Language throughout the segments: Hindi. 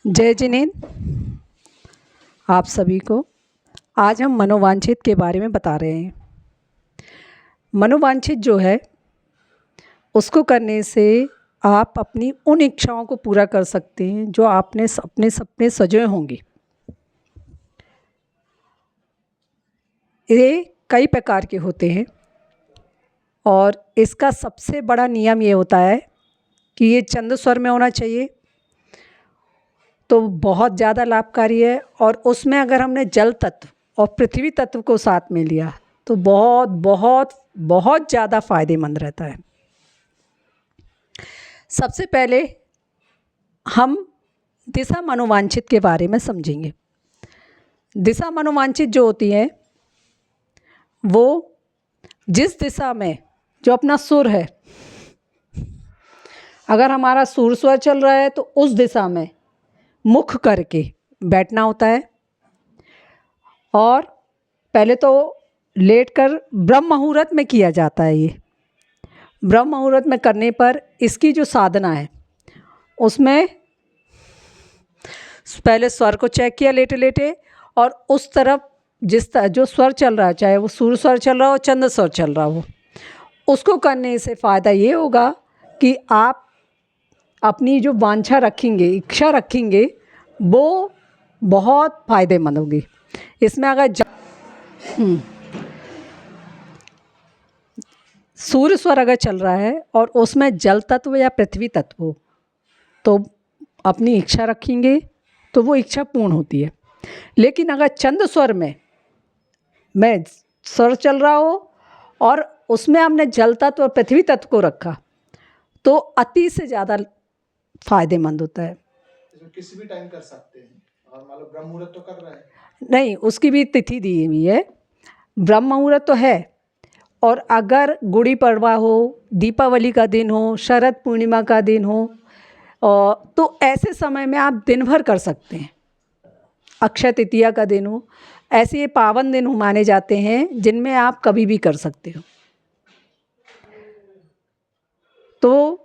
जय जिनेंद, आप सभी को आज हम मनोवांछित के बारे में बता रहे हैं। मनोवांछित जो है उसको करने से आप अपनी उन इच्छाओं को पूरा कर सकते हैं जो आपने अपने सपने सजोए होंगे। ये कई प्रकार के होते हैं और इसका सबसे बड़ा नियम ये होता है कि ये चंद स्वर में होना चाहिए, तो बहुत ज़्यादा लाभकारी है। और उसमें अगर हमने जल तत्व और पृथ्वी तत्व को साथ में लिया तो बहुत बहुत बहुत ज़्यादा फायदेमंद रहता है। सबसे पहले हम दिशा मनोवांछित के बारे में समझेंगे। दिशा मनोवांछित जो होती है वो जिस दिशा में जो अपना सुर है, अगर हमारा सुर स्वर चल रहा है तो उस दिशा में मुख करके बैठना होता है। और पहले तो लेटकर ब्रह्म मुहूर्त में किया जाता है। ये ब्रह्म मुहूर्त में करने पर इसकी जो साधना है उसमें पहले स्वर को चेक किया लेटे लेटे, और उस तरफ जो स्वर चल रहा है, चाहे वो सुर स्वर चल रहा हो, चंद स्वर चल रहा हो, उसको करने से फ़ायदा ये होगा कि आप अपनी जो वांछा रखेंगे, इच्छा रखेंगे, वो बहुत फ़ायदेमंद होगी। इसमें अगर सूर्य स्वर अगर चल रहा है और उसमें जल तत्व या पृथ्वी तत्व हो तो अपनी इच्छा रखेंगे तो वो इच्छा पूर्ण होती है। लेकिन अगर चंद स्वर में स्वर चल रहा हो और उसमें हमने जल तत्व और पृथ्वी तत्व को रखा तो अति से ज़्यादा फायदेमंद होता है। किसी भी टाइम कर सकते हैं। और मान लो ब्रह्म मुहूर्त तो कर रहा है, नहीं, उसकी भी तिथि दी हुई है। ब्रह्म मुहूर्त तो है, और अगर गुड़ी पड़वा हो, दीपावली का दिन हो, शरद पूर्णिमा का दिन हो, तो ऐसे समय में आप दिन भर कर सकते हैं। अक्षय तृतीया का दिन हो, ऐसे ये पावन दिन माने जाते हैं जिनमें आप कभी भी कर सकते हो। तो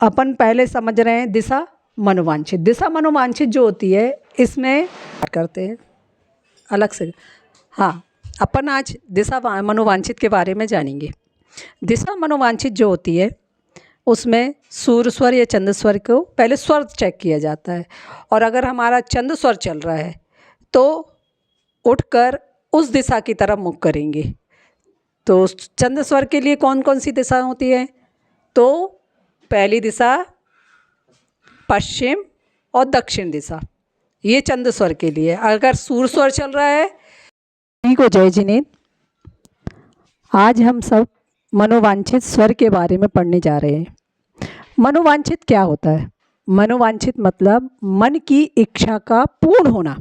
अपन पहले समझ रहे हैं दिशा मनोवांछित। दिशा मनोवांछित जो होती है इसमें करते हैं अलग से। हाँ, अपन आज दिशा मनोवांछित के बारे में जानेंगे। दिशा मनोवांछित जो होती है उसमें सूर स्वर या चंद स्वर को पहले स्वर चेक किया जाता है, और अगर हमारा चंद स्वर चल रहा है तो उठकर उस दिशा की तरफ मुख करेंगे। तो चंद स्वर के लिए कौन कौन सी दिशा होती है? तो पहली दिशा पश्चिम और दक्षिण दिशा, ये चंद स्वर के लिए। अगर सूर स्वर चल रहा है को जय जिनेंद, आज हम सब मनोवांछित स्वर के बारे में पढ़ने जा रहे हैं। मनोवांछित क्या होता है? मनोवांछित मतलब मन की इच्छा का पूर्ण होना,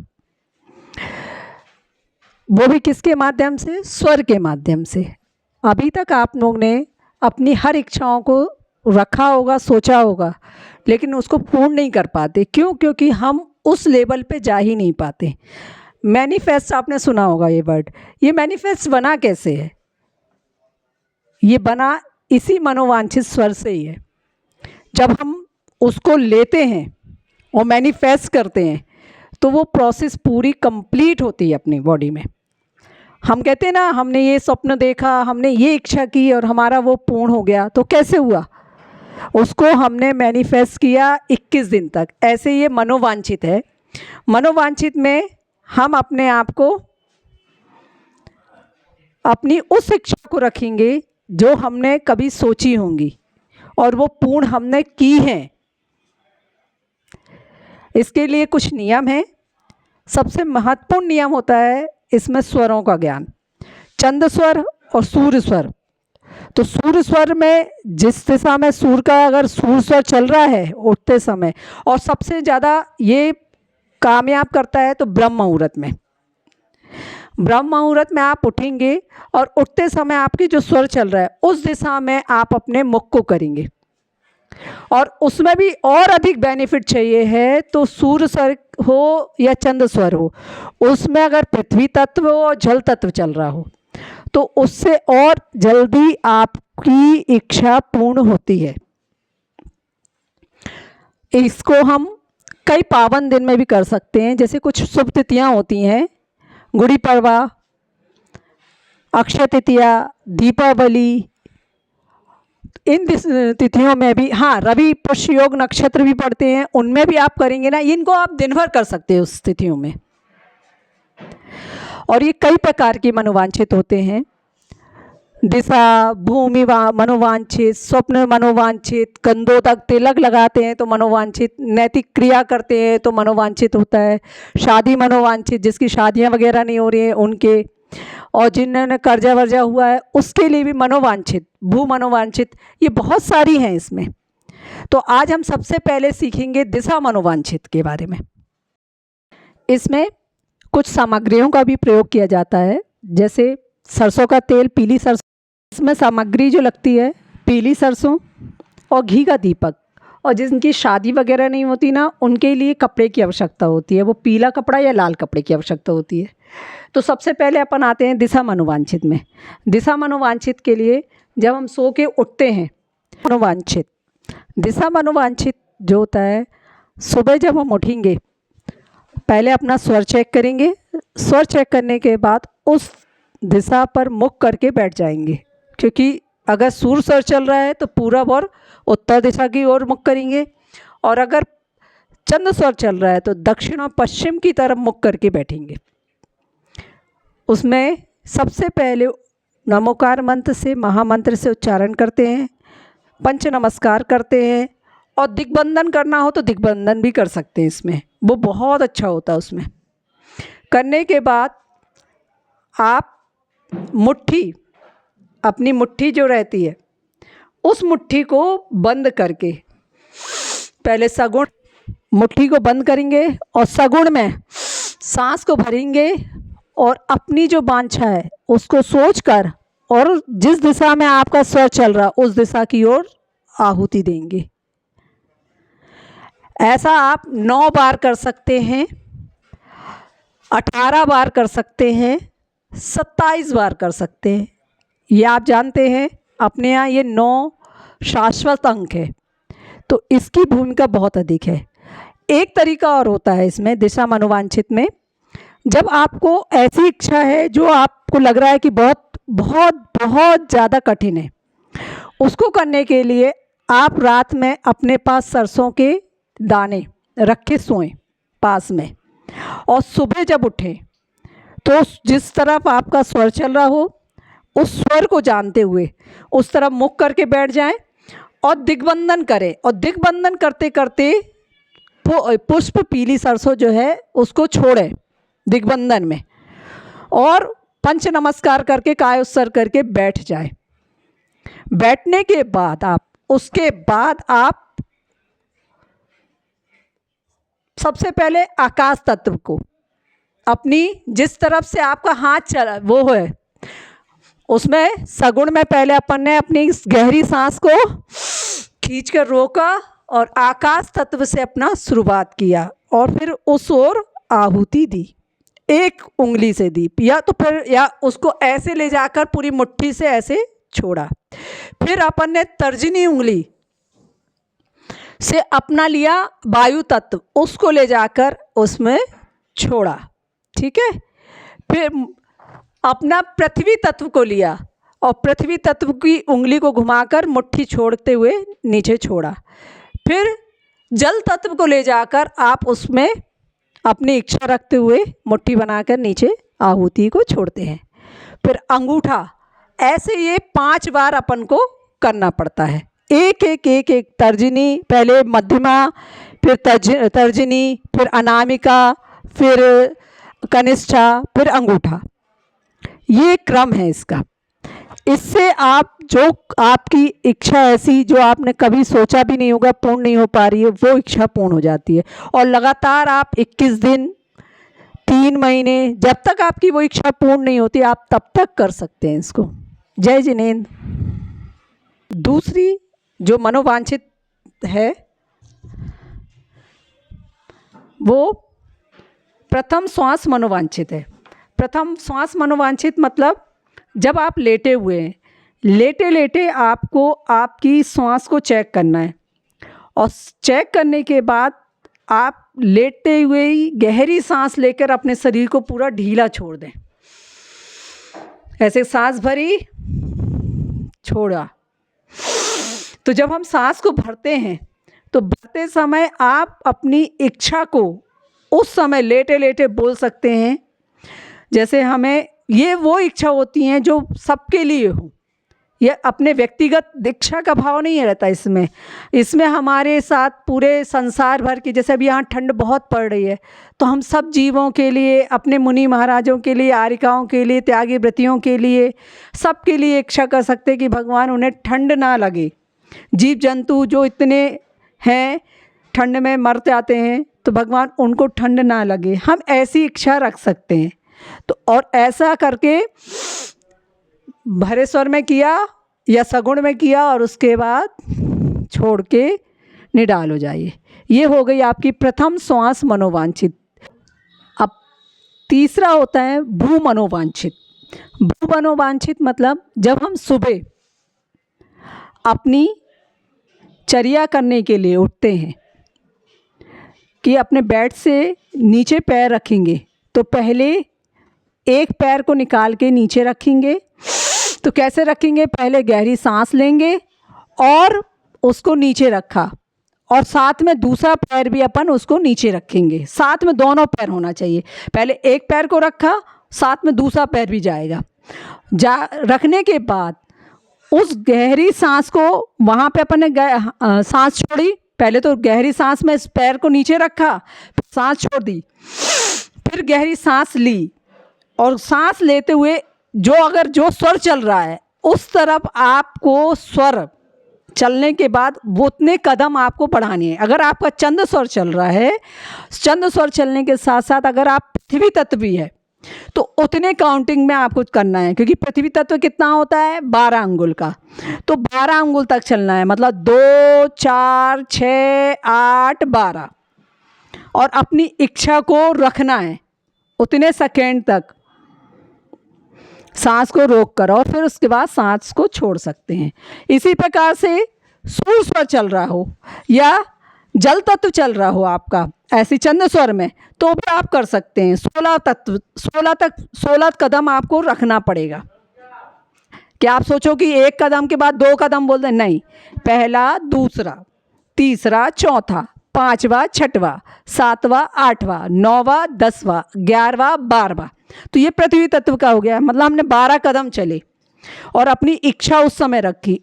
वो भी किसके माध्यम से? स्वर के माध्यम से। अभी तक आप लोग ने अपनी हर इच्छाओं को रखा होगा, सोचा होगा, लेकिन उसको पूर्ण नहीं कर पाते। क्यों? क्योंकि हम उस लेवल पे जा ही नहीं पाते। मैनिफेस्ट आपने सुना होगा ये वर्ड। ये मैनिफेस्ट बना कैसे है? ये बना इसी मनोवांछित स्वर से ही है। जब हम उसको लेते हैं और मैनिफेस्ट करते हैं तो वो प्रोसेस पूरी कंप्लीट होती है अपनी बॉडी में। हम कहते हैं ना, हमने ये स्वप्न देखा, हमने ये इच्छा की और हमारा वो पूर्ण हो गया। तो कैसे हुआ? उसको हमने मैनिफेस्ट किया 21 दिन तक। ऐसे ये मनोवांछित है। मनोवांछित में हम अपने आप को, अपनी उस इच्छा को रखेंगे जो हमने कभी सोची होंगी और वो पूर्ण हमने की हैं। इसके लिए कुछ नियम हैं। सबसे महत्वपूर्ण नियम होता है इसमें स्वरों का ज्ञान। चंद स्वर और सूर्य स्वर। तो सूर्य स्वर में जिस दिशा में सूर्य का अगर सूर्य स्वर चल रहा है उठते समय, और सबसे ज़्यादा ये कामयाब करता है तो ब्रह्म मुहूर्त में। ब्रह्म मुहूर्त में आप उठेंगे और उठते समय आपकी जो स्वर चल रहा है उस दिशा में आप अपने मुख को करेंगे। और उसमें भी और अधिक बेनिफिट चाहिए है तो सूर्य स्वर हो या चंद स्वर हो, उसमें अगर पृथ्वी तत्व और जल तत्व चल रहा हो तो उससे और जल्दी आपकी इच्छा पूर्ण होती है। इसको हम कई पावन दिन में भी कर सकते हैं, जैसे कुछ शुभ तिथियाँ होती हैं, गुड़ी पड़वा, अक्षय तृतीया, दीपावली, इन तिथियों में भी, हाँ, रवि पुष्य योग नक्षत्र भी पड़ते हैं, उनमें भी आप करेंगे ना, इनको आप दिन भर कर सकते हैं उस तिथियों में। और ये कई प्रकार के मनोवांछित होते हैं, दिशा, भूमि मनोवांछित, स्वप्न मनोवांछित, कंधों तक तिलक लगाते हैं तो मनोवांछित, नैतिक क्रिया करते हैं तो मनोवांछित होता है, शादी मनोवांछित, जिसकी शादियां वगैरह नहीं हो रही हैं उनके, और जिन्होंने कर्जा वर्जा हुआ है उसके लिए भी मनोवांछित, भू मनोवांछित, ये बहुत सारी हैं इसमें। तो आज हम सबसे पहले सीखेंगे दिशा मनोवांछित के बारे में। इसमें कुछ सामग्रियों का भी प्रयोग किया जाता है, जैसे सरसों का तेल, पीली सरसों, इसमें सामग्री जो लगती है पीली सरसों और घी का दीपक, और जिनकी शादी वगैरह नहीं होती ना, उनके लिए कपड़े की आवश्यकता होती है, वो पीला कपड़ा या लाल कपड़े की आवश्यकता होती है। तो सबसे पहले अपन आते हैं दिशा मनोवांछित में। दिशा मनोवांछित के लिए जब हम सो के उठते हैं, मनोवांछित, दिशा मनोवांछित जो होता है, सुबह जब हम उठेंगे पहले अपना स्वर चेक करेंगे, स्वर चेक करने के बाद उस दिशा पर मुख करके बैठ जाएंगे, क्योंकि अगर सूर्य स्वर चल रहा है तो पूरब और उत्तर दिशा की ओर मुख करेंगे, और अगर चंद्र स्वर चल रहा है तो दक्षिण और पश्चिम की तरफ मुख करके बैठेंगे। उसमें सबसे पहले नमोकार मंत्र से, महामंत्र से उच्चारण करते हैं, पंच नमस्कार करते हैं, और दिग्बंधन करना हो तो दिग्बंधन भी कर सकते हैं इसमें, वो बहुत अच्छा होता है। उसमें करने के बाद आप मुट्ठी, अपनी मुट्ठी जो रहती है उस मुट्ठी को बंद करके, पहले सगुण मुट्ठी को बंद करेंगे और सगुण में सांस को भरेंगे, और अपनी जो वांछा है उसको सोचकर, और जिस दिशा में आपका स्वर चल रहा उस दिशा की ओर आहुति देंगे। ऐसा आप 9 बार कर सकते हैं, 18 बार कर सकते हैं, 27 बार कर सकते हैं। ये आप जानते हैं अपने यहाँ ये 9 शाश्वत अंक है, तो इसकी भूमिका बहुत अधिक है। एक तरीका और होता है इसमें दिशा मनोवांछित में, जब आपको ऐसी इच्छा है जो आपको लग रहा है कि बहुत बहुत बहुत ज़्यादा कठिन है, उसको करने के लिए आप रात में अपने पास सरसों के दाने रख के सोएं पास में, और सुबह जब उठें तो जिस तरफ आपका स्वर चल रहा हो उस स्वर को जानते हुए उस तरफ मुख करके बैठ जाएं और दिग्बंधन करें, और दिग्बंधन करते करते पुष्प पीली सरसों जो है उसको छोड़ें दिग्बंधन में, और पंच नमस्कार करके काय उत्सर्ग करके बैठ जाएं। बैठने के बाद उसके बाद आप सबसे पहले आकाश तत्व को, अपनी जिस तरफ से आपका हाथ चला वो है, उसमें सगुण में पहले अपन ने अपनी गहरी सांस को खींच कर रोका और आकाश तत्व से अपना शुरुआत किया, और फिर उस ओर आहुति दी, एक उंगली से दी, या तो फिर या उसको ऐसे ले जाकर पूरी मुट्ठी से ऐसे छोड़ा। फिर अपन ने तर्जनी उंगली से अपना लिया वायु तत्व, उसको ले जाकर उसमें छोड़ा, ठीक है। फिर अपना पृथ्वी तत्व को लिया और पृथ्वी तत्व की उंगली को घुमाकर मुट्ठी छोड़ते हुए नीचे छोड़ा। फिर जल तत्व को ले जाकर आप उसमें अपनी इच्छा रखते हुए मुट्ठी बनाकर नीचे आहुति को छोड़ते हैं। फिर अंगूठा, ऐसे ये 5 बार अपन को करना पड़ता है, एक एक एक एक तर्जनी, पहले मध्यमा, फिर तर्जनी, फिर अनामिका, फिर कनिष्ठा, फिर अंगूठा, ये क्रम है इसका। इससे आप जो आपकी इच्छा ऐसी जो आपने कभी सोचा भी नहीं होगा पूर्ण नहीं हो पा रही है, वो इच्छा पूर्ण हो जाती है। और लगातार आप 21 दिन, 3 महीने, जब तक आपकी वो इच्छा पूर्ण नहीं होती आप तब तक कर सकते हैं इसको। जय जिनेंद्र। दूसरी जो मनोवांछित है वो प्रथम श्वास मनोवांछित है। प्रथम श्वास मनोवांछित मतलब जब आप लेटे हुए हैं, लेटे लेटे आपको आपकी श्वास को चेक करना है, और चेक करने के बाद आप लेटते हुए ही गहरी सांस लेकर अपने शरीर को पूरा ढीला छोड़ दें। ऐसे सांस भरी, छोड़ा। तो जब हम सांस को भरते हैं तो भरते समय आप अपनी इच्छा को उस समय लेटे लेटे बोल सकते हैं। जैसे हमें ये वो इच्छा होती हैं जो सबके लिए हो, ये अपने व्यक्तिगत इच्छा का भाव नहीं रहता इसमें हमारे साथ पूरे संसार भर की, जैसे अभी यहाँ ठंड बहुत पड़ रही है तो हम सब जीवों के लिए, अपने मुनि महाराजों के लिए, आरिकाओं के लिए, त्यागी व्रतियों के लिए, सबके लिए इच्छा कर सकते हैं कि भगवान उन्हें ठंड ना लगे। जीव जंतु जो इतने हैं ठंड में मर जाते हैं तो भगवान उनको ठंड ना लगे, हम ऐसी इच्छा रख सकते हैं। तो और ऐसा करके भरे स्वर में किया या सगुण में किया और उसके बाद छोड़ के निडाल हो जाइए। ये हो गई आपकी प्रथम श्वास मनोवांछित। अब तीसरा होता है भू मनोवांछित। भू मनोवांछित मतलब जब हम सुबह अपनी चर्या करने के लिए उठते हैं कि अपने बेड से नीचे पैर रखेंगे तो पहले एक पैर को निकाल के नीचे रखेंगे। तो कैसे रखेंगे? पहले गहरी सांस लेंगे और उसको नीचे रखा, और साथ में दूसरा पैर भी अपन उसको नीचे रखेंगे। साथ में दोनों पैर होना चाहिए। पहले एक पैर को रखा, साथ में दूसरा पैर भी जाएगा। रखने के बाद उस गहरी सांस को वहाँ पे अपन ने सांस छोड़ी। पहले तो गहरी सांस में इस पैर को नीचे रखा, फिर सांस छोड़ दी, फिर गहरी सांस ली, और सांस लेते हुए जो स्वर चल रहा है उस तरफ आपको स्वर चलने के बाद वो उतने कदम आपको बढ़ाने हैं। अगर आपका चंद स्वर चल रहा है, चंद स्वर चलने के साथ साथ अगर आप पृथ्वी तत्व भी है तो उतने काउंटिंग में आपको करना है, क्योंकि पृथ्वी तत्व कितना होता है? 12 अंगुल का। तो 12 अंगुल तक चलना है, मतलब 2 4 6 8 12, और अपनी इच्छा को रखना है उतने सेकेंड तक सांस को रोक कर, और फिर उसके बाद सांस को छोड़ सकते हैं। इसी प्रकार से सूर स्वर चल रहा हो या जल तत्व चल रहा हो आपका ऐसी चंद स्वर में, तो भी आप कर सकते हैं। 16 कदम आपको रखना पड़ेगा। क्या आप सोचो कि एक कदम के बाद 2 कदम बोल दें? नहीं, पहला, दूसरा, तीसरा, चौथा, 5वां, 6वां, 7वां, 8वां, 9वां, 10वां, 11वां, 12वां। तो ये पृथ्वी तत्व का हो गया, मतलब हमने 12 कदम चले और अपनी इच्छा उस समय रखी।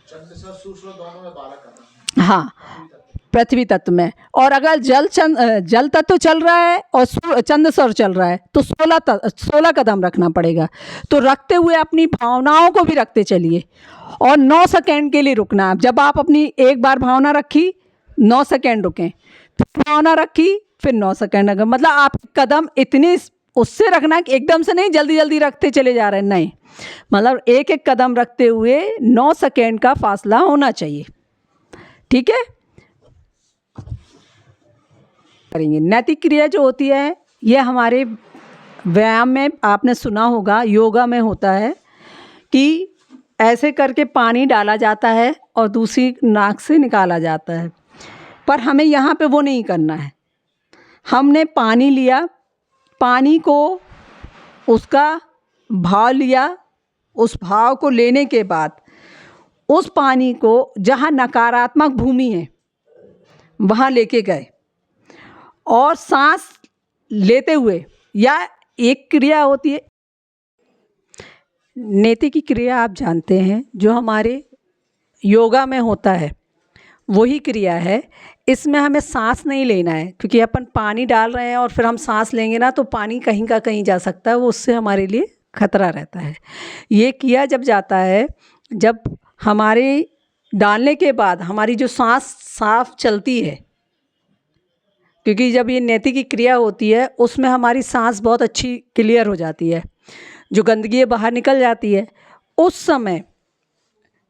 दोनों में 12 कदम। हाँ, पृथ्वी तत्व में। और अगर जल तत्व चल रहा है और चंद स्वर चल रहा है तो 16 कदम रखना पड़ेगा। तो रखते हुए अपनी भावनाओं को भी रखते चलिए, और 9 सेकेंड के लिए रुकना। जब आप अपनी एक बार भावना रखी 9 सेकेंड रुकें, फिर भावना रखी, फिर 9 सेकेंड रखें। मतलब आप कदम इतनी उससे रखना कि एकदम से नहीं जल्दी जल्दी रखते चले जा रहे हैं, नहीं, मतलब एक एक कदम रखते हुए 9 सेकेंड का फासला होना चाहिए। ठीक है, करेंगे। नैतिक क्रिया जो होती है ये हमारे व्यायाम में आपने सुना होगा, योगा में होता है कि ऐसे करके पानी डाला जाता है और दूसरी नाक से निकाला जाता है, पर हमें यहाँ पे वो नहीं करना है। हमने पानी लिया, पानी को उसका भाव लिया, उस भाव को लेने के बाद उस पानी को जहाँ नकारात्मक भूमि है वहाँ लेके गए, और सांस लेते हुए, या एक क्रिया होती है नेति की क्रिया, आप जानते हैं, जो हमारे योगा में होता है वही क्रिया है। इसमें हमें सांस नहीं लेना है, क्योंकि अपन पानी डाल रहे हैं और फिर हम सांस लेंगे ना तो पानी कहीं का कहीं जा सकता है, वो उससे हमारे लिए खतरा रहता है। ये किया जब जाता है, जब हमारे डालने के बाद हमारी जो सांस साफ चलती है, क्योंकि जब ये नेति की क्रिया होती है उसमें हमारी सांस बहुत अच्छी क्लियर हो जाती है, जो गंदगी बाहर निकल जाती है, उस समय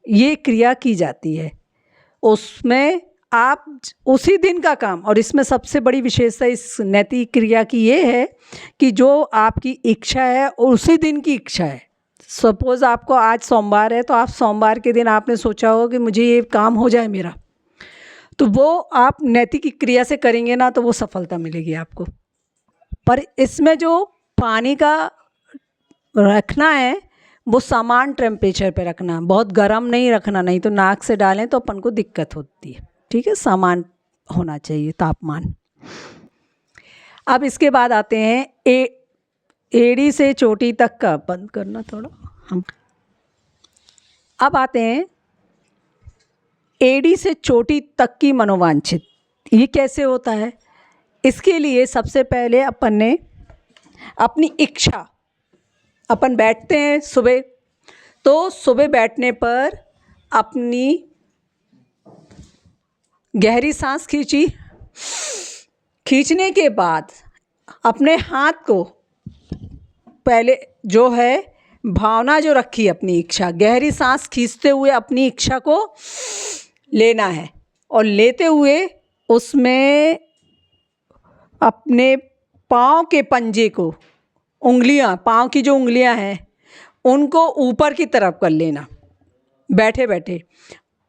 ये क्रिया की जाती है। उसमें आप उसी दिन का काम, और इसमें सबसे बड़ी विशेषता इस नैतिक क्रिया की ये है कि जो आपकी इच्छा है उसी दिन की इच्छा है। सपोज़ आपको आज सोमवार है तो आप सोमवार के दिन आपने सोचा हो कि मुझे ये काम हो जाए मेरा, तो वो आप नैतिक क्रिया से करेंगे ना तो वो सफलता मिलेगी आपको। पर इसमें जो पानी का रखना है वो समान टेम्परेचर पे रखना, बहुत गर्म नहीं रखना, नहीं तो नाक से डालें तो अपन को दिक्कत होती है। ठीक है, समान होना चाहिए तापमान। अब इसके बाद आते हैं एड़ी से चोटी तक का, बंद करना थोड़ा हम। अब आते हैं एड़ी से चोटी तक की मनोवांछित, ये कैसे होता है? इसके लिए सबसे पहले अपन ने अपनी इच्छा, अपन बैठते हैं सुबह, तो सुबह बैठने पर अपनी गहरी सांस खींची, खींचने के बाद अपने हाथ को पहले जो है भावना जो रखी, अपनी इच्छा, गहरी सांस खींचते हुए अपनी इच्छा को लेना है और लेते हुए उसमें अपने पाँव के पंजे को, उंगलियां, पाँव की जो उंगलियां हैं उनको ऊपर की तरफ कर लेना बैठे बैठे।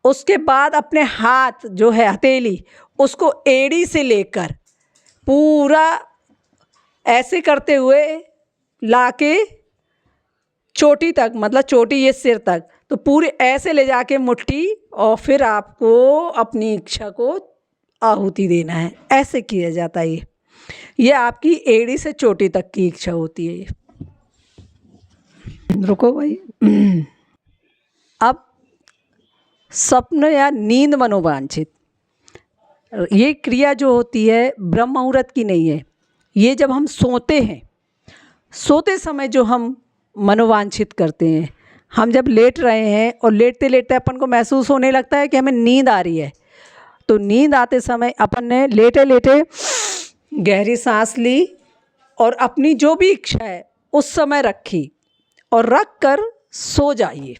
उसके बाद अपने हाथ जो है हथेली, उसको एड़ी से लेकर पूरा ऐसे करते हुए लाके चोटी तक, मतलब चोटी ये सिर तक, तो पूरे ऐसे ले जाके मुट्ठी, और फिर आपको अपनी इच्छा को आहुति देना है। ऐसे किया जाता है ये आपकी एड़ी से चोटी तक की इच्छा होती है ये। रुको भाई। अब स्वप्न या नींद मनोवांछित, ये क्रिया जो होती है ब्रह्म मुहूर्त की नहीं है। ये जब हम सोते हैं, सोते समय जो हम मनोवांछित करते हैं, हम जब लेट रहे हैं और लेटते लेटते अपन को महसूस होने लगता है कि हमें नींद आ रही है, तो नींद आते समय अपन ने लेटे लेटे गहरी सांस ली और अपनी जो भी इच्छा है उस समय रखी और रख कर सो जाइए।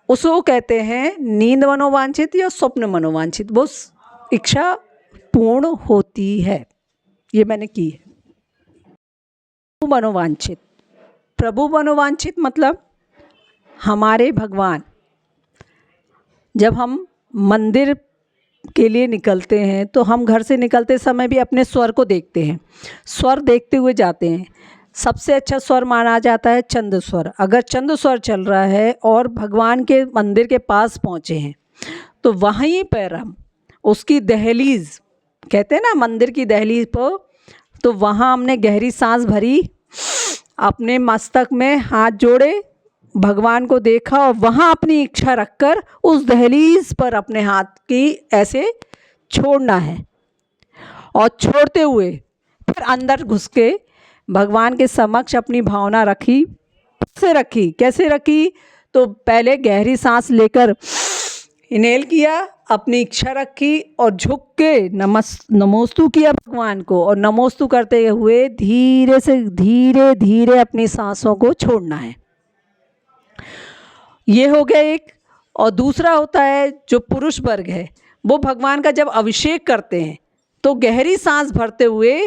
उसको कहते हैं नींद मनोवांछित या स्वप्न मनोवांछित। वो इच्छा पूर्ण होती है। ये मैंने की है। प्रभु मनोवांछित, प्रभु मनोवांछित मतलब हमारे भगवान, जब हम मंदिर के लिए निकलते हैं तो हम घर से निकलते समय भी अपने स्वर को देखते हैं, स्वर देखते हुए जाते हैं। सबसे अच्छा स्वर माना जाता है चंद्र स्वर। अगर चंद्र स्वर चल रहा है और भगवान के मंदिर के पास पहुँचे हैं तो वहीं पर हम उसकी दहलीज, कहते हैं ना मंदिर की दहलीज पर, तो वहाँ हमने गहरी सांस भरी, अपने मस्तक में हाथ जोड़े, भगवान को देखा और वहाँ अपनी इच्छा रखकर उस दहलीज पर अपने हाथ की ऐसे छोड़ना है और छोड़ते हुए फिर अंदर घुस के भगवान के समक्ष अपनी भावना रखी। कैसे रखी? तो पहले गहरी सांस लेकर इनहेल किया, अपनी इच्छा रखी और झुक के नमोस्तु किया भगवान को, और नमोस्तु करते हुए धीरे से धीरे धीरे अपनी सांसों को छोड़ना है। ये हो गया एक। और दूसरा होता है जो पुरुष वर्ग है, वो भगवान का जब अभिषेक करते हैं तो गहरी सांस भरते हुए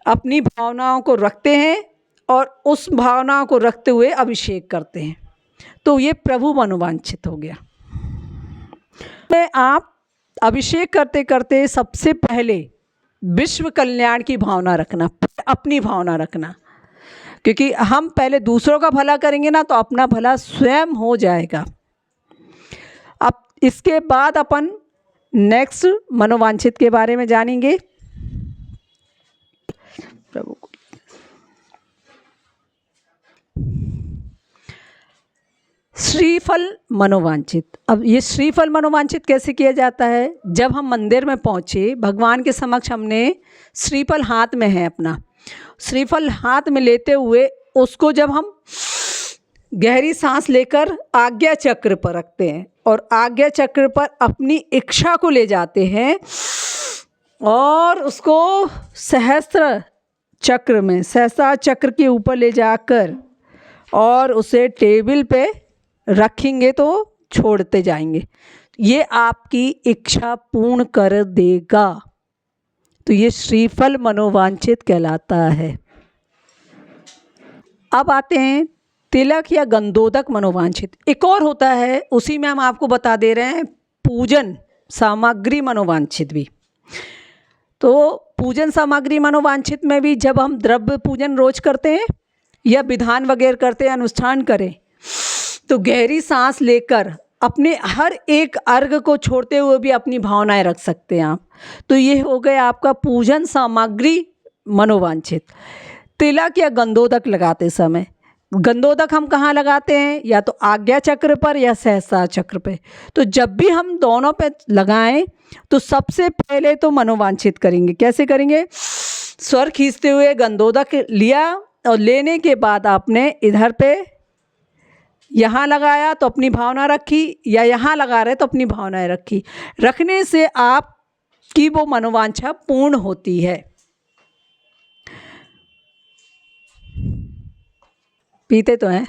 अपनी भावनाओं को रखते हैं और उस भावनाओं को रखते हुए अभिषेक करते हैं। तो ये प्रभु मनोवांछित हो गया। में आप अभिषेक करते करते सबसे पहले विश्व कल्याण की भावना रखना, अपनी भावना रखना, क्योंकि हम पहले दूसरों का भला करेंगे ना तो अपना भला स्वयं हो जाएगा। अब इसके बाद अपन नेक्स्ट मनोवांछित के बारे में जानेंगे। प्रभु को श्रीफल मनोवांछित। अब ये श्रीफल मनोवांछित कैसे किया जाता है? जब हम मंदिर में पहुँचे, भगवान के समक्ष हमने श्रीफल हाथ में है अपना, श्रीफल हाथ में लेते हुए उसको जब हम गहरी सांस लेकर आज्ञा चक्र पर रखते हैं और आज्ञा चक्र पर अपनी इच्छा को ले जाते हैं और उसको सहस्त्र चक्र में, सहस्त्र चक्र के ऊपर ले जाकर और उसे टेबल पे रखेंगे तो छोड़ते जाएंगे, ये आपकी इच्छा पूर्ण कर देगा। तो ये श्रीफल मनोवांछित कहलाता है। अब आते हैं तिलक या गंधोदक मनोवांछित। एक और होता है, उसी में हम आपको बता दे रहे हैं पूजन सामग्री मनोवांछित भी। तो पूजन सामग्री मनोवांछित में भी जब हम द्रव्य पूजन रोज करते हैं या विधान वगैरह करते हैं, अनुष्ठान करें, तो गहरी सांस लेकर अपने हर एक अर्घ को छोड़ते हुए भी अपनी भावनाएं रख सकते हैं आप। तो ये हो गया आपका पूजन सामग्री मनोवांछित। तिलक या गंधोदक लगाते समय, गंधोदक हम कहाँ लगाते हैं, या तो आज्ञा चक्र पर या सहस्त्रार चक्र पे। तो जब भी हम दोनों पे लगाएं तो सबसे पहले तो मनोवांछित करेंगे। कैसे करेंगे? स्वर खींचते हुए गंधोदक लिया और लेने के बाद आपने इधर पे यहाँ लगाया तो अपनी भावना रखी, या यहाँ लगा रहे तो अपनी भावनाएं रखी। रखने से आपकी वो मनोवांछा पूर्ण होती है। पीते तो हैं।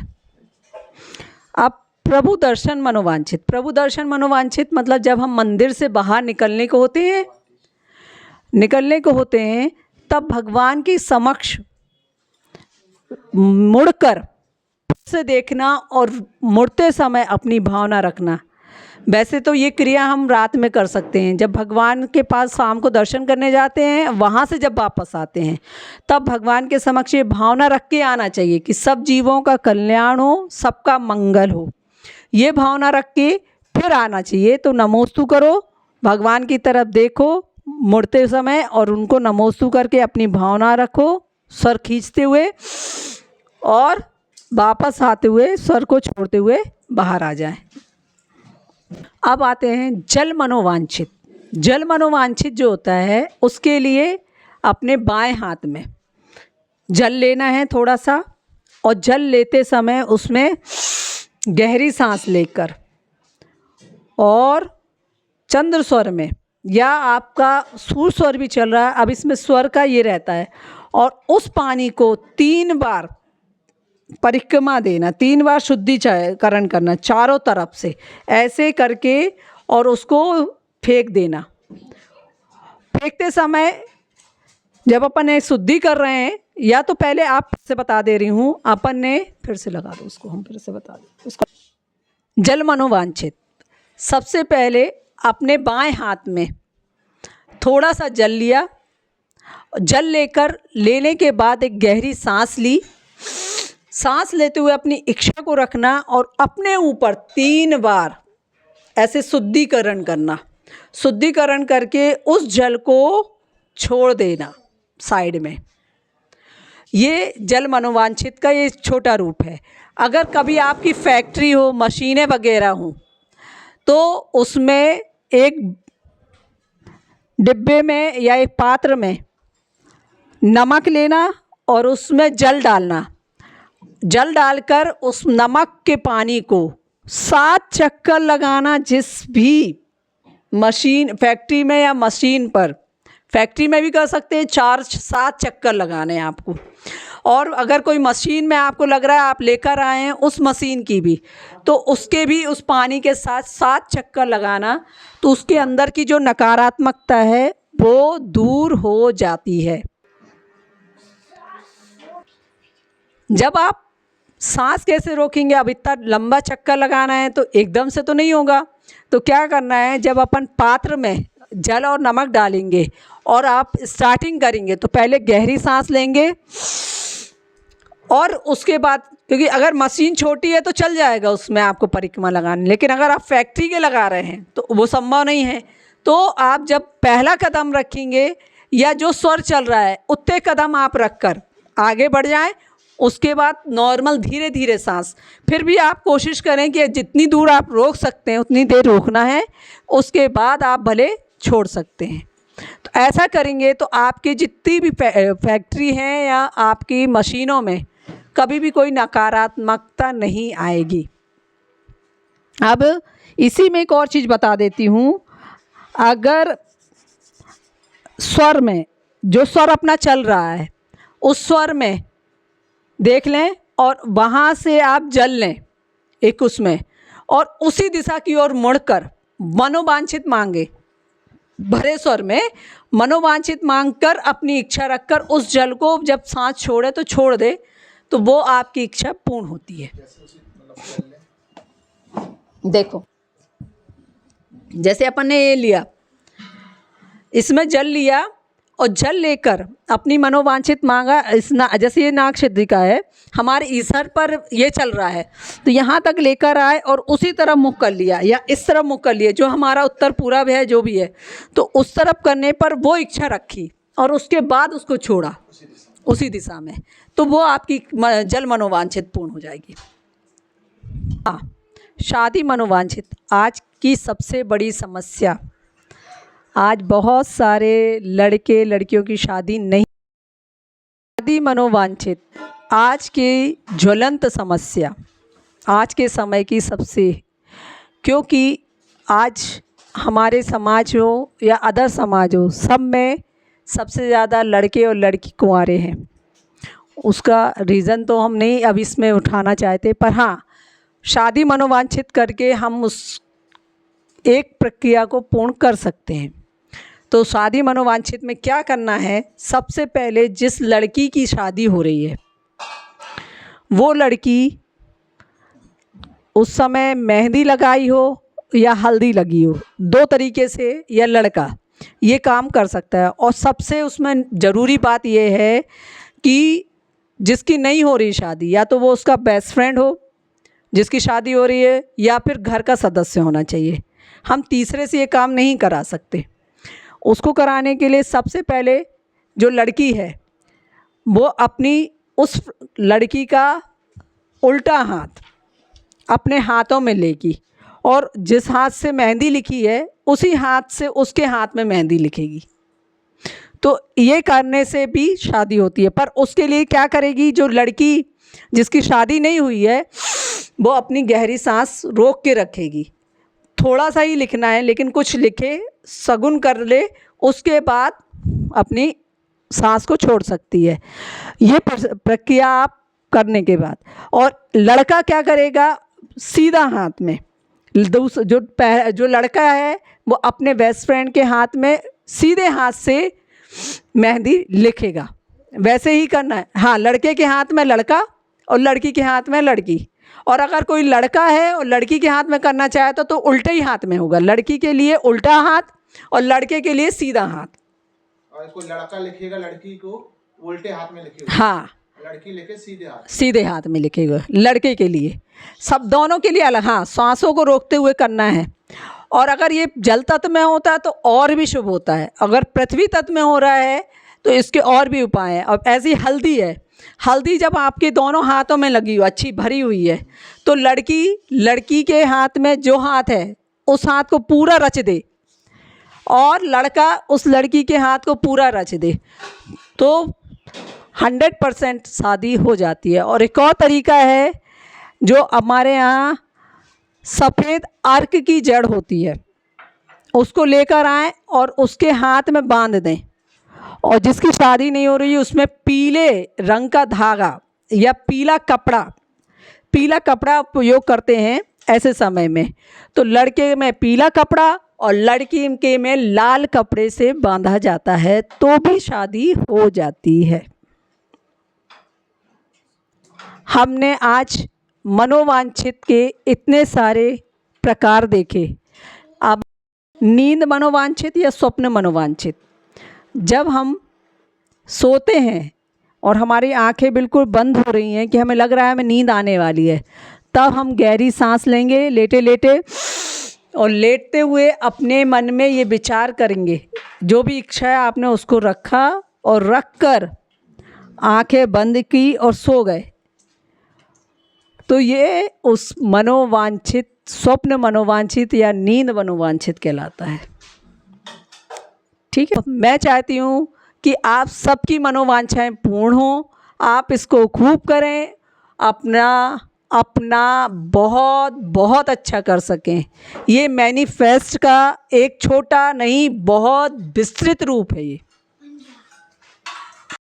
अब प्रभु दर्शन मनोवांछित। प्रभु दर्शन मनोवांछित मतलब जब हम मंदिर से बाहर निकलने को होते हैं तब भगवान के समक्ष मुड़कर से देखना और मुड़ते समय अपनी भावना रखना। वैसे तो ये क्रिया हम रात में कर सकते हैं, जब भगवान के पास शाम को दर्शन करने जाते हैं, वहाँ से जब वापस आते हैं तब भगवान के समक्ष ये भावना रख के आना चाहिए कि सब जीवों का कल्याण हो, सबका मंगल हो। ये भावना रख के फिर आना चाहिए। तो नमोस्तु करो, भगवान की तरफ देखो मुड़ते समय और उनको नमोस्तु करके अपनी भावना रखो, स्वर खींचते हुए, और वापस आते हुए स्वर को छोड़ते हुए बाहर आ जाएं। अब आते हैं जल मनोवांछित। जल मनोवांछित जो होता है उसके लिए अपने बाएं हाथ में जल लेना है थोड़ा सा, और जल लेते समय उसमें गहरी सांस लेकर और चंद्र स्वर में, या आपका सूर स्वर भी चल रहा है, अब इसमें स्वर का ये रहता है, और उस पानी को 3 बार परिक्रमा देना, 3 बार शुद्धिकरण करना चारों तरफ से ऐसे करके, और उसको फेंक देना। फेंकते समय जब अपन एक शुद्धि कर रहे हैं, या तो पहले आप से बता दे रही हूँ, अपन ने फिर से लगा दो उसको, हम फिर से बता दें उसको। जल मनोवांछित, सबसे पहले अपने बाएं हाथ में थोड़ा सा जल लिया, जल लेने के बाद एक गहरी सांस ली। सांस लेते हुए अपनी इच्छा को रखना और अपने ऊपर 3 बार ऐसे शुद्धिकरण करना। शुद्धिकरण करके उस जल को छोड़ देना साइड में। ये जल मनोवांछित का ये छोटा रूप है। अगर कभी आपकी फैक्ट्री हो, मशीनें वगैरह हो, तो उसमें एक डिब्बे में या एक पात्र में नमक लेना और उसमें जल डालना। जल डालकर उस नमक के पानी को 7 चक्कर लगाना। जिस भी मशीन, फैक्ट्री में या मशीन पर, फैक्ट्री में भी कर सकते हैं, 4-7 चक्कर लगाने हैं आपको। और अगर कोई मशीन में आपको लग रहा है आप लेकर आए हैं उस मशीन की भी, तो उसके भी उस पानी के साथ 7 चक्कर लगाना, तो उसके अंदर की जो नकारात्मकता है वो दूर हो जाती है। जब आप सांस कैसे रोकेंगे? अब इतना लंबा चक्कर लगाना है तो एकदम से तो नहीं होगा। तो क्या करना है, जब अपन पात्र में जल और नमक डालेंगे और आप स्टार्टिंग करेंगे तो पहले गहरी सांस लेंगे, और उसके बाद, क्योंकि अगर मशीन छोटी है तो चल जाएगा उसमें आपको परिक्रमा लगाने, लेकिन अगर आप फैक्ट्री के लगा रहे हैं तो वो संभव नहीं है। तो आप जब पहला कदम रखेंगे या जो स्वर चल रहा है उतने कदम आप रखकर आगे बढ़ जाएं, उसके बाद नॉर्मल धीरे धीरे सांस। फिर भी आप कोशिश करें कि जितनी दूर आप रोक सकते हैं उतनी देर रोकना है, उसके बाद आप भले छोड़ सकते हैं। तो ऐसा करेंगे तो आपकी जितनी भी फैक्ट्री हैं या आपकी मशीनों में कभी भी कोई नकारात्मकता नहीं आएगी। अब इसी में एक और चीज़ बता देती हूँ। अगर स्वर में जो स्वर अपना चल रहा है उस स्वर में देख लें और वहाँ से आप जल लें एक उसमें, और उसी दिशा की ओर मुड़कर मनोवांछित मांगे, भरे स्वर में मनोवांछित मांगकर अपनी इच्छा रखकर उस जल को जब सांस छोड़े तो छोड़ दे, तो वो आपकी इच्छा पूर्ण होती है। देखो जैसे अपन ने ये लिया, इसमें जल लिया और जल लेकर अपनी मनोवांछित मांगा, जैसे ये नाग सिद्धिका है, हमारे ईसर पर ये चल रहा है, तो यहाँ तक लेकर आए और उसी तरफ मुख कर लिया या इस तरफ मुख कर लिया, जो हमारा उत्तर पूरब है जो भी है, तो उस तरफ करने पर वो इच्छा रखी और उसके बाद उसको छोड़ा उसी दिशा में, तो वो आपकी जल मनोवांछित पूर्ण हो जाएगी। हाँ, शादी मनोवांछित आज की सबसे बड़ी समस्या। आज बहुत सारे लड़के लड़कियों की शादी नहीं, शादी मनोवांछित आज की ज्वलंत समस्या, आज के समय की सबसे, क्योंकि आज हमारे समाज हो या अदर समाज हो, सब में सबसे ज़्यादा लड़के और लड़की कुंवारे हैं। उसका रीज़न तो हम नहीं अब इसमें उठाना चाहते, पर हाँ, शादी मनोवांछित करके हम उस एक प्रक्रिया को पूर्ण कर सकते हैं। तो शादी मनोवांछित में क्या करना है, सबसे पहले जिस लड़की की शादी हो रही है वो लड़की उस समय मेहंदी लगाई हो या हल्दी लगी हो, दो तरीके से, या लड़का ये काम कर सकता है। और सबसे उसमें ज़रूरी बात ये है कि जिसकी नहीं हो रही शादी, या तो वो उसका बेस्ट फ्रेंड हो जिसकी शादी हो रही है, या फिर घर का सदस्य होना चाहिए। हम तीसरे से ये काम नहीं करा सकते। उसको कराने के लिए सबसे पहले जो लड़की है वो अपनी उस लड़की का उल्टा हाथ अपने हाथों में लेगी और जिस हाथ से मेहंदी लिखी है उसी हाथ से उसके हाथ में मेहंदी लिखेगी। तो ये करने से भी शादी होती है। पर उसके लिए क्या करेगी, जो लड़की जिसकी शादी नहीं हुई है वो अपनी गहरी सांस रोक के रखेगी। थोड़ा सा ही लिखना है, लेकिन कुछ लिखे, शगुन कर ले, उसके बाद अपनी सांस को छोड़ सकती है। ये प्रक्रिया आप करने के बाद, और लड़का क्या करेगा, सीधा हाथ में जो लड़का है वो अपने बेस्ट फ्रेंड के हाथ में सीधे हाथ से मेहंदी लिखेगा। वैसे ही करना है। हाँ, लड़के के हाथ में लड़का और लड़की के हाथ में लड़की। और अगर कोई लड़का है और लड़की के हाथ में करना चाहे तो उल्टे ही हाथ में होगा। लड़की के लिए उल्टा हाथ और लड़के के लिए सीधा हाथ। और कोई लड़का लिखेगा लड़की को उल्टे हाथ में लिखेगा, हाँ, लड़की लिखे सीधे हाथ में लिखेगा। लड़के के लिए सब दोनों के लिए अलग। हाँ, सांसों को रोकते हुए करना है। और अगर ये जल तत्व में होता है तो और भी शुभ होता है। अगर पृथ्वी तत्व में हो रहा है तो इसके और भी उपाय हैं। अब ऐसी हल्दी है, हल्दी जब आपके दोनों हाथों में लगी हो, अच्छी भरी हुई है, तो लड़की के हाथ में जो हाथ है उस हाथ को पूरा रच दे और लड़का उस लड़की के हाथ को पूरा रच दे, तो 100% शादी हो जाती है। और एक और तरीका है, जो हमारे यहाँ सफ़ेद अर्क की जड़ होती है उसको लेकर आएँ और उसके हाथ में बांध दें। और जिसकी शादी नहीं हो रही है उसमें पीले रंग का धागा या पीला कपड़ा उपयोग करते हैं ऐसे समय में। तो लड़के में पीला कपड़ा और लड़की के में लाल कपड़े से बांधा जाता है, तो भी शादी हो जाती है। हमने आज मनोवांछित के इतने सारे प्रकार देखे। अब नींद मनोवांछित या स्वप्न मनोवांछित, जब हम सोते हैं और हमारी आंखें बिल्कुल बंद हो रही हैं कि हमें लग रहा है हमें नींद आने वाली है, तब हम गहरी सांस लेंगे लेटे लेटे, और लेटते हुए अपने मन में ये विचार करेंगे, जो भी इच्छा है आपने उसको रखा और रख कर आंखें बंद की और सो गए। तो ये उस मनोवांछित, स्वप्न मनोवांछित या नींद मनोवांछित कहलाता है। ठीक है, मैं चाहती हूँ कि आप सबकी मनोवांछाएं पूर्ण हों। आप इसको खूब करें, अपना बहुत बहुत अच्छा कर सकें। ये मैनिफेस्ट का एक छोटा नहीं बहुत विस्तृत रूप है ये।